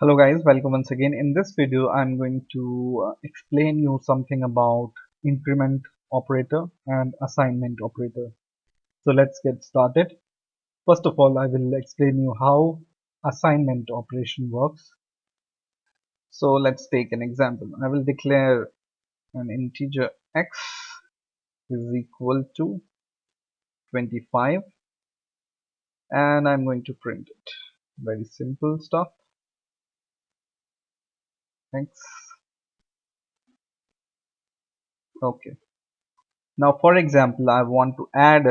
Hello guys, welcome once again. In this video, I'm going to explain you something about increment operator and assignment operator. So let's get started. First of all, I will explain you how assignment operation works. So let's take an example. I will declare an integer x is equal to 25 and I'm going to print it. Very simple stuff. X. Okay. Now, for example, I want to add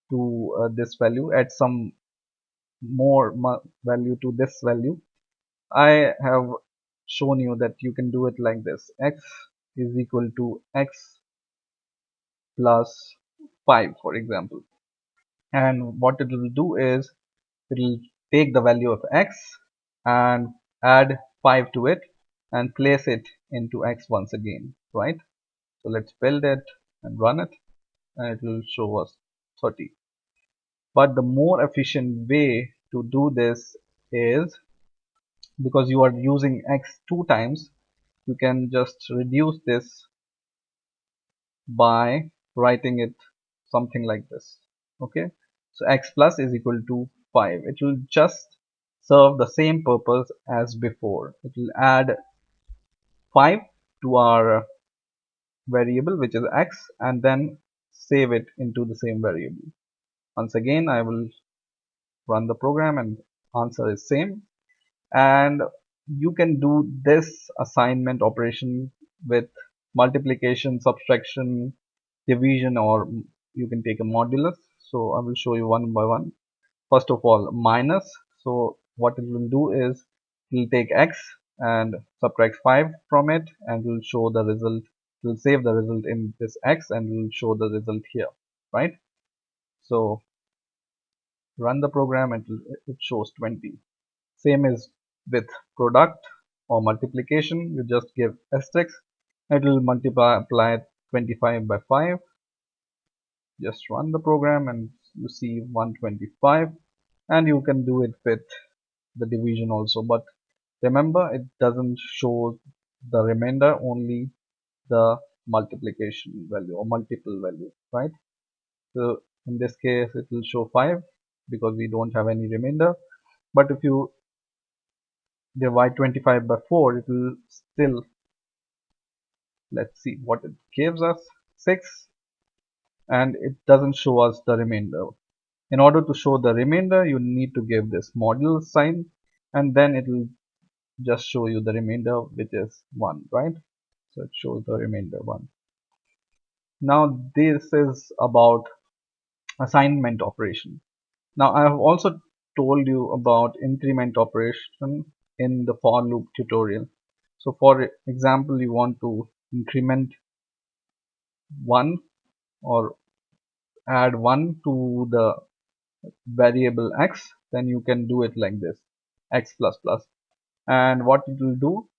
to this value, add some more value to this value. I have shown you that you can do it like this. X is equal to x plus 5, for example. And what it will do is it will take the value of x and add 5 to it and place it into x once again, right? So let's build it and run it, and it will show us 30. But the more efficient way to do this is, because you are using x 2 times, you can just reduce this by writing it something like this. Okay, so x plus is equal to 5. It will just serve the same purpose as before. It will add 5 to our variable, which is x, and then save it into the same variable. Once again, I will run the program and answer is same. And you can do this assignment operation with multiplication, subtraction, division, or you can take a modulus. So I will show you one by one. First of all, minus. So what it will do is it will take x and subtract 5 from it, and will show the result. It will save the result in this x and will show the result here, right? So run the program and it shows 20. Same is with product or multiplication. You just give asterisk. It will multiply 25 by 5. Just run the program and you see 125. And you can do it with the division also. But remember, it doesn't show the remainder, only the multiplication value or multiple value, right? So in this case, it will show 5 because we don't have any remainder. But if you divide 25 by 4, it will still, let's see what it gives us, 6, and it doesn't show us the remainder. In order to show the remainder, you need to give this module sign, and then it will just show you the remainder, which is 1, right? So it shows the remainder 1. Now this is about assignment operation. Now I have also told you about increment operation in the for loop tutorial. So for example, you want to increment 1 or add 1 to the variable x, then you can do it like this, x plus plus. And what it will do,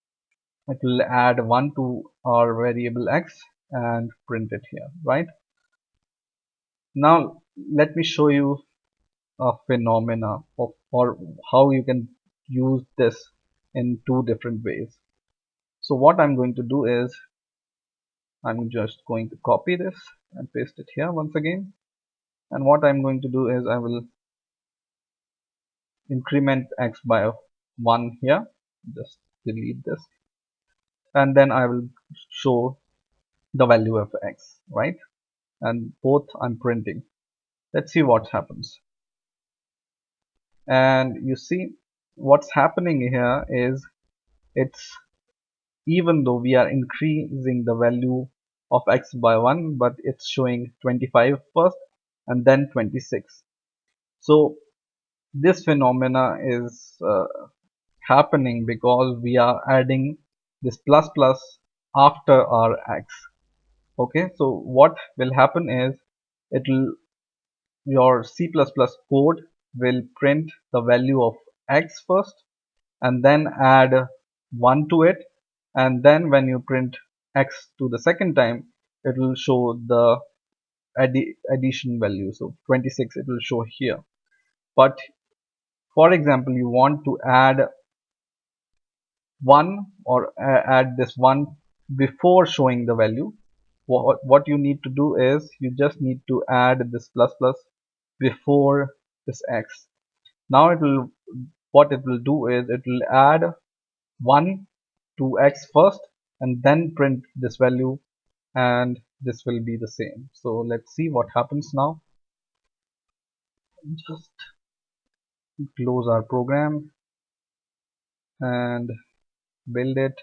it will add 1 to our variable x and print it here, right? Now let me show you a phenomena of, or how you can use this in two different ways. So what I'm going to do is I'm just going to copy this and paste it here once again. And what I'm going to do is I will increment x by 1 here. Just delete this. And then I will show the value of x, right? And both I'm printing. Let's see what happens. And you see what's happening here is, it's, even though we are increasing the value of x by 1, but it's showing 25 first and then 26. So this phenomena is happening because we are adding this plus plus after our x. Okay, so what will happen is, it will, your C++ code will print the value of x first and then add 1 to it, and then when you print x to the second time, it will show the addition value. So 26 it will show here. But for example, you want to add 1 or add this 1 before showing the value, what you need to do is you just need to add this plus plus before this x. Now it will, what it will do is it will add 1 to x first and then print this value, and this will be the same. So let's see what happens now. Just close our program and build it,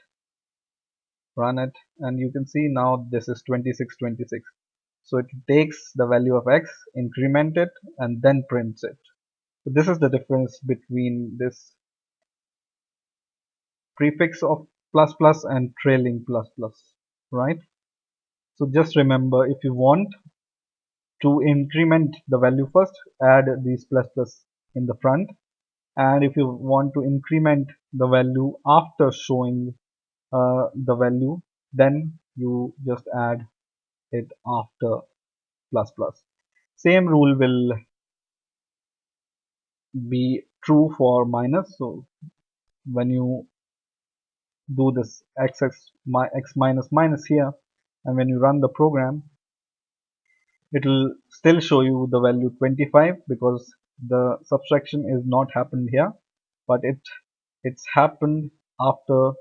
run it, and you can see now this is 2626. So it takes the value of x, increment it, and then prints it. So this is the difference between this prefix of plus plus and trailing plus plus, right? So just remember, if you want to increment the value first, add these plus plus in the front, and if you want to increment the value after showing the value, then you just add it after plus plus. Same rule will be true for minus. So when you do this x minus minus here, and when you run the program, it will still show you the value 25 because the subtraction is not happened here, but it's happened after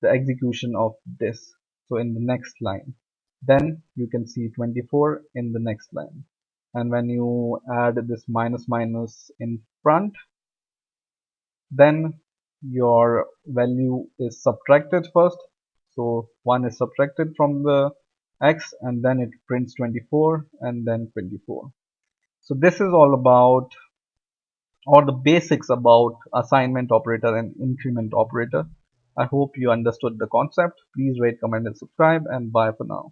the execution of this. So in the next line, then you can see 24 in the next line. And when you add this minus minus in front, then your value is subtracted first. So 1 is subtracted from the x, and then it prints 24 and then 24. So this is all about, or the basics about, assignment operator and increment operator. I hope you understood the concept. Please rate, comment, and subscribe, and bye for now.